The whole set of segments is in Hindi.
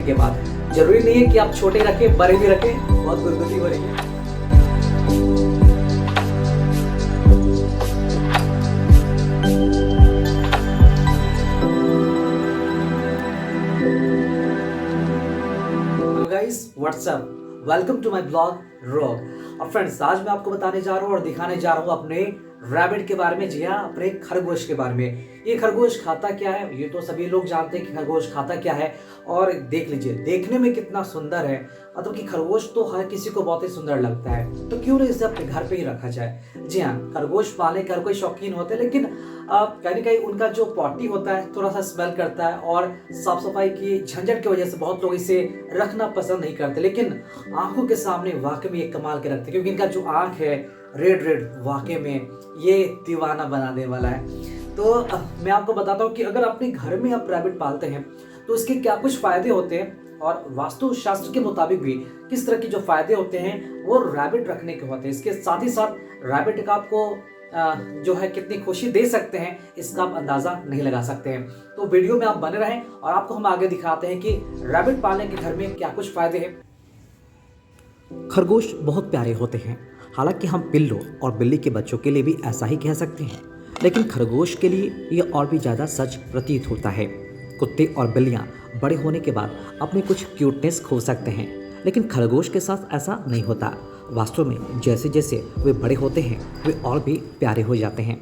के बाद जरूरी नहीं है कि आप छोटे रखें, बड़े भी रखें, बहुत गुदगुदी हो रही है। Hello guys, what's up, welcome to my blog रॉग। और फ्रेंड्स, आज मैं आपको बताने जा रहा हूँ और दिखाने जा रहा हूँ अपने रैबिट के बारे में। जी हाँ, अपने खरगोश के बारे में। ये खरगोश खाता क्या है ये तो सभी लोग जानते हैं कि खरगोश खाता क्या है। और देख लीजिए, देखने में कितना सुंदर है। मतलब कि खरगोश तो हर किसी को बहुत ही सुंदर लगता है, तो क्यों ना इसे अपने घर पे ही रखा जाए। जी हाँ, खरगोश पालने के हर कोई शौकीन होते हैं, लेकिन कहीं ना कहीं उनका जो पॉटी होता है थोड़ा सा स्मेल करता है, और साफ सफाई की झंझट की वजह से बहुत लोग इसे रखना पसंद नहीं करते। लेकिन आंखों के सामने वाकई में एक कमाल के रखते हैं, क्योंकि इनका जो आंख है रेड रेड, वाकई में ये दीवाना बनाने वाला है। तो मैं आपको बताता हूँ कि अगर अपने घर में आप रैबिट पालते हैं तो इसके क्या कुछ फायदे होते हैं, और वास्तुशास्त्र के मुताबिक भी किस तरह के जो फायदे होते हैं वो रैबिट रखने के होते हैं। इसके साथ ही साथ रैबिट का आपको जो है कितनी खुशी दे सकते हैं, इसका आप अंदाजा नहीं लगा सकते हैं। तो वीडियो में आप बने रहें और आपको हम आगे दिखाते हैं कि रैबिट पालने के घर में क्या कुछ फायदे हैं। खरगोश बहुत प्यारे होते हैं। हालांकि हम पिल्लों और बिल्ली के बच्चों के लिए भी ऐसा ही कह सकते हैं, लेकिन खरगोश के लिए यह और भी ज़्यादा सच प्रतीत होता है। कुत्ते और बिल्लियाँ बड़े होने के बाद अपने कुछ क्यूटनेस खो सकते हैं, लेकिन खरगोश के साथ ऐसा नहीं होता। वास्तव में जैसे जैसे वे बड़े होते हैं वे और भी प्यारे हो जाते हैं।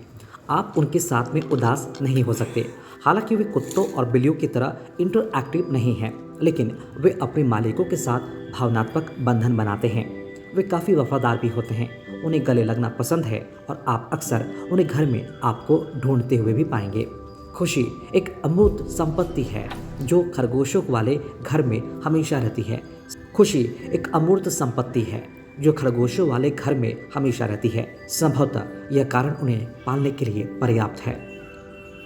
आप उनके साथ में उदास नहीं हो सकते। हालांकि वे कुत्तों और बिल्लियों की तरह इंटरएक्टिव नहीं हैं, लेकिन वे अपने मालिकों के साथ भावनात्मक बंधन बनाते हैं। वे काफ़ी वफादार भी होते हैं, उन्हें गले लगना पसंद है, और आप अक्सर उन्हें घर में आपको ढूंढते हुए भी पाएंगे। खुशी एक अमूर्त संपत्ति है जो खरगोशों वाले घर में हमेशा रहती है। खुशी एक अमूर्त संपत्ति है जो खरगोशों वाले घर में हमेशा रहती है। संभवतः यह कारण उन्हें पालने के लिए पर्याप्त है।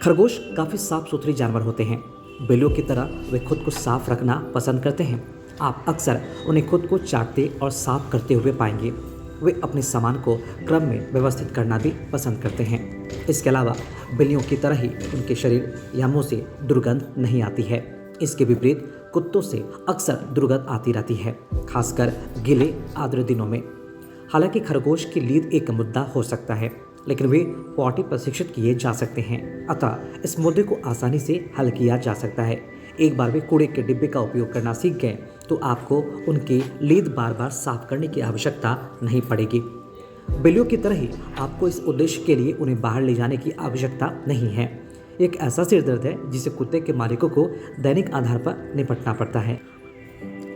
खरगोश काफ़ी साफ सुथरे जानवर होते हैं। बिल्लियों की तरह वे खुद को साफ रखना पसंद करते हैं। आप अक्सर उन्हें खुद को चाटते और साफ करते हुए पाएंगे। वे अपने सामान को क्रम में व्यवस्थित करना भी पसंद करते हैं। इसके अलावा बिल्लियों की तरह ही उनके शरीर या मुंह से दुर्गंध नहीं आती है। इसके विपरीत कुत्तों से अक्सर दुर्गंध आती रहती है, खासकर गीले आर्द्र दिनों में। हालांकि खरगोश की लीद एक मुद्दा हो सकता है, लेकिन वे पॉटी प्रशिक्षित किए जा सकते हैं, अतः इस मुद्दे को आसानी से हल किया जा सकता है। एक बार वे कूड़े के डिब्बे का उपयोग करना सीख गए तो आपको उनकी लीद बार बार साफ करने की आवश्यकता नहीं पड़ेगी। बिल्लियों की तरह ही आपको इस उद्देश्य के लिए उन्हें बाहर ले जाने की आवश्यकता नहीं है। एक ऐसा सिरदर्द है जिसे कुत्ते के मालिकों को दैनिक आधार पर निपटना पड़ता है।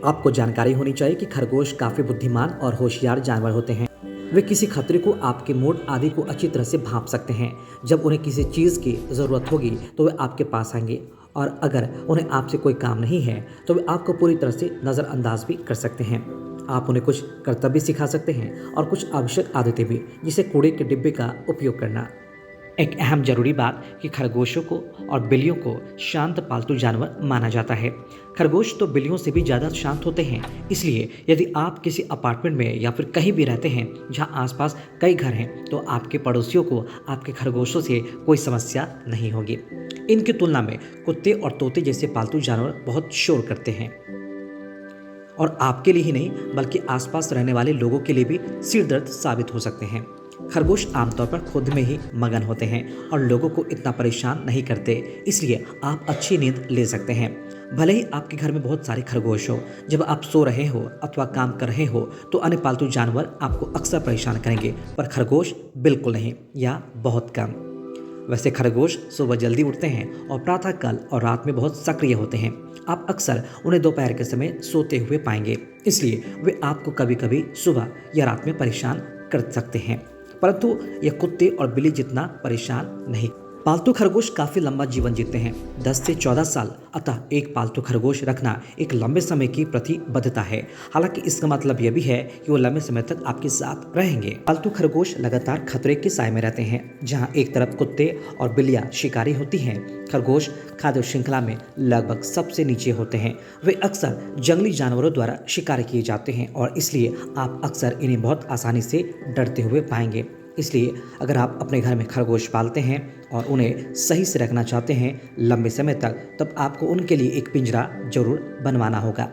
आपको जानकारी होनी चाहिए कि खरगोश काफ़ी बुद्धिमान और होशियार जानवर होते हैं। वे किसी खतरे को, आपके मूड आदि को अच्छी तरह से भांप सकते हैं। जब उन्हें किसी चीज़ की ज़रूरत होगी तो वे आपके पास आएंगे, और अगर उन्हें आपसे कोई काम नहीं है तो वे आपको पूरी तरह से नज़रअंदाज भी कर सकते हैं। आप उन्हें कुछ कर्तव्य सिखा सकते हैं और कुछ आवश्यक आदतें भी, जिसे कूड़े के डिब्बे का उपयोग करना। एक अहम जरूरी बात कि खरगोशों को और बिल्लियों को शांत पालतू जानवर माना जाता है। खरगोश तो बिल्लियों से भी ज़्यादा शांत होते हैं, इसलिए यदि आप किसी अपार्टमेंट में या फिर कहीं भी रहते हैं जहां आसपास कई घर हैं, तो आपके पड़ोसियों को आपके खरगोशों से कोई समस्या नहीं होगी। इनकी तुलना में कुत्ते और तोते जैसे पालतू जानवर बहुत शोर करते हैं, और आपके लिए ही नहीं बल्कि आसपास रहने वाले लोगों के लिए भी सिरदर्द साबित हो सकते हैं। खरगोश आमतौर पर खुद में ही मगन होते हैं और लोगों को इतना परेशान नहीं करते, इसलिए आप अच्छी नींद ले सकते हैं। भले ही आपके घर में बहुत सारे खरगोश हो, जब आप सो रहे हो अथवा काम कर रहे हो तो अन्य पालतू जानवर आपको अक्सर परेशान करेंगे, पर खरगोश बिल्कुल नहीं, या बहुत कम। वैसे खरगोश सुबह जल्दी उठते हैं और प्रातःकाल और रात में बहुत सक्रिय होते हैं। आप अक्सर उन्हें दोपहर के समय सोते हुए पाएंगे, इसलिए वे आपको कभी कभी सुबह या रात में परेशान कर सकते हैं, परंतु यह कुत्ते और बिल्ली जितना परेशान नहीं। पालतू खरगोश काफ़ी लंबा जीवन जीते हैं, 10 से 14 साल। अतः एक पालतू खरगोश रखना एक लंबे समय की प्रतिबद्धता है। हालांकि इसका मतलब यह भी है कि वो लंबे समय तक आपके साथ रहेंगे। पालतू खरगोश लगातार खतरे के साए में रहते हैं। जहां एक तरफ कुत्ते और बिल्लियां शिकारी होती हैं, खरगोश खाद्य श्रृंखला में लगभग सबसे नीचे होते हैं। वे अक्सर जंगली जानवरों द्वारा शिकार किए जाते हैं, और इसलिए आप अक्सर इन्हें बहुत आसानी से डरते हुए पाएंगे। इसलिए अगर आप अपने घर में खरगोश पालते हैं और उन्हें सही से रखना चाहते हैं लंबे समय तक, तब आपको उनके लिए एक पिंजरा जरूर बनवाना होगा।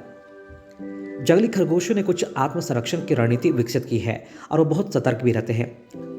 जंगली खरगोशों ने कुछ आत्म संरक्षण की रणनीति विकसित की है और वो बहुत सतर्क भी रहते हैं।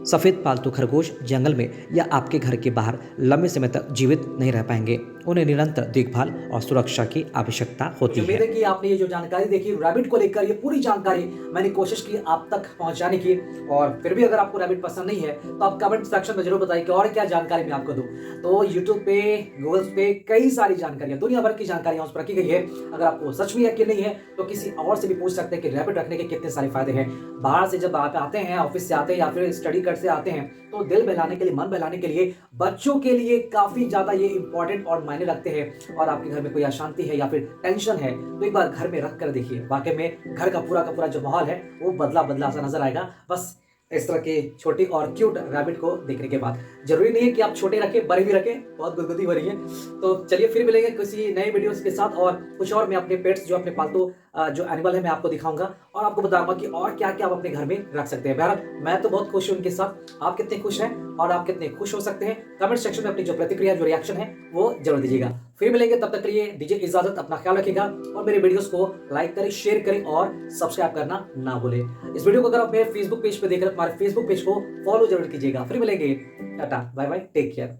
सफ़ेद पालतू खरगोश जंगल में या आपके घर के बाहर लंबे समय तक जीवित नहीं रह पाएंगे। उन्हें निरंतर देखभाल और सुरक्षा की आवश्यकता होती है। उम्मीद है कि आपने ये जो जानकारी देखी रैबिट को लेकर, ये पूरी जानकारी मैंने कोशिश की आप तक पहुंचाने की। और फिर भी अगर आपको रैबिट पसंद नहीं है तो आप कमेंट सेक्शन में जरूर बताइए कि और क्या जानकारी मैं आपको दूं। तो यूट्यूब पे, गूगल पे कई सारी जानकारियां, दुनिया भर की जानकारियां उस पर रखी गई है। अगर आपको सच में यकीन नहीं है तो किसी और से भी पूछ सकते हैं कि रैबिट रखने के कितने सारे फायदे हैं। बाहर से जब आप आते हैं, ऑफिस से आते हैं या फिर स्टडी कर से आते हैं, तो दिल बहलाने के लिए, मन बहलाने के लिए, बच्चों के लिए काफी ज्यादा ये इंपॉर्टेंट और मायने रखते हैं। और आपके घर में कोई अशांति है या फिर टेंशन है तो एक बार घर में रख कर देखिए, वाकई में घर का पूरा जो माहौल है वो बदला बदला सा नजर आएगा। बस इस तरह के छोटी और क्यूट रैबिट को देखने के बाद। जरूरी नहीं है कि आप छोटे रखें, बड़े भी रखें, बहुत गुदगुदी हो रही है। तो चलिए फिर मिलेंगे किसी नए वीडियोस के साथ और कुछ और मैं अपने पेट्स, जो अपने पालतू जो एनिमल है, मैं आपको दिखाऊंगा और आपको बताऊंगा कि और क्या क्या आप अपने घर में रख सकते हैं। बहरहाल मैं तो बहुत खुश हूं उनके साथ। आप कितने खुश हैं और आप कितने खुश हो सकते हैं, कमेंट सेक्शन में अपनी जो प्रतिक्रिया, जो रिएक्शन है वो जरूर दीजिएगा। फिर मिलेंगे, तब तक के लिए दीजिए इजाजत, अपना ख्याल रखिएगा और मेरे वीडियोस को लाइक करें, शेयर करें और सब्सक्राइब करना ना भूलें। इस वीडियो को अगर आप मेरे फेसबुक पेज पे देख रहे हैं, हमारे फेसबुक पेज को फॉलो जरूर कीजिएगा। फिर मिलेंगे, tata bye bye, take care.